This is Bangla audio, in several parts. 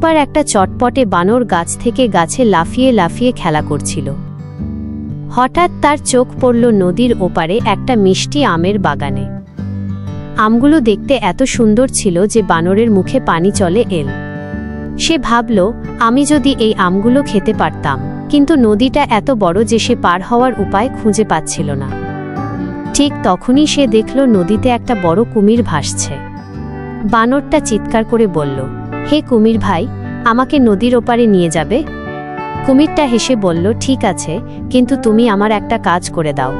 একবার একটা চটপটে বানর গাছ থেকে গাছে লাফিয়ে লাফিয়ে খেলা করছিল। হঠাৎ তার চোখ পড়ল নদীর ওপারে একটা মিষ্টি আমের বাগানে। আমগুলো দেখতে এত সুন্দর ছিল যে বানরের মুখে পানি চলে এল। সে ভাবল, আমি যদি এই আমগুলো খেতে পারতাম, কিন্তু নদীটা এত বড় যে সে পার হওয়ার উপায় খুঁজে পাচ্ছিল না। ঠিক তখনই সে দেখল নদীতে একটা বড় কুমির ভাসছে। বানরটা চিৎকার করে বলল, হে কুমির ভাই, আমাকে নদীর ওপারে নিয়ে যাবে? কুমিরটা হেসে বলল, ঠিক আছে, কিন্তু তুমি আমার একটা কাজ করে দাও।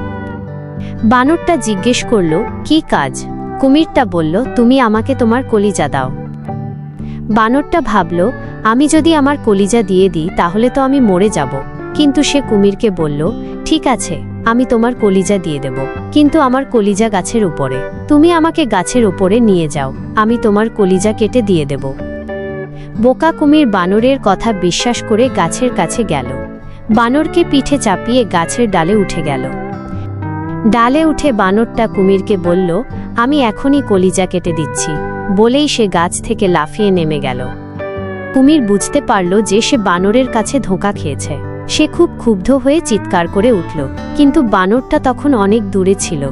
বানরটা জিজ্ঞেস করল, কি কাজ? কুমিরটা বলল, তুমি আমাকে তোমার কলিজা দাও। বানরটা ভাবল, আমি যদি আমার কলিজা দিয়ে দিই তাহলে তো আমি মরে যাব। কিন্তু সে কুমিরকে বলল, ঠিক আছে, আমি তোমার কলিজা দিয়ে দেব, কিন্তু আমার কলিজা গাছের উপরে। তুমি আমাকে গাছের উপরে নিয়ে যাও, আমি তোমার কলিজা কেটে দিয়ে দেব। বোকা কুমির বানরের কথা বিশ্বাস করে গাছের কাছে গেল। বানরকে পিঠে চাপিয়ে গাছের ডালে উঠে গেল। ডালে উঠে বানরটা কুমিরকে বলল, আমি এখনই কলিজা কেটে দিচ্ছি, বলেই সে গাছ থেকে লাফিয়ে নেমে গেল। কুমির বুঝতে পারল যে সে বানরের কাছে ধোঁকা খেয়েছে। সে খুব ক্ষুব্ধ হয়ে চিৎকার করে উঠল, কিন্তু বানরটা তখন অনেক দূরে ছিল।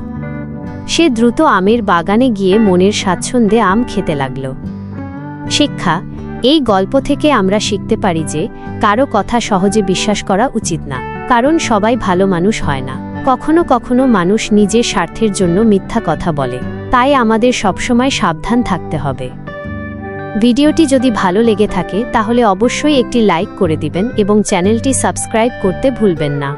সে দ্রুত আমের বাগানে গিয়ে মনের স্বাচ্ছন্দ্যে আম খেতে লাগল। শিক্ষা: এই গল্প থেকে আমরা শিখতে পারি যে কারো কথা সহজে বিশ্বাস করা উচিত না, কারণ সবাই ভালো মানুষ হয় না। কখনো কখনো মানুষ নিজের স্বার্থের জন্য মিথ্যা কথা বলে, তাই আমাদের সবসময় সাবধান থাকতে হবে। ভিডিওটি যদি ভালো লেগে থাকে তাহলে অবশ্যই একটি লাইক করে দিবেন এবং চ্যানেলটি সাবস্ক্রাইব করতে ভুলবেন না।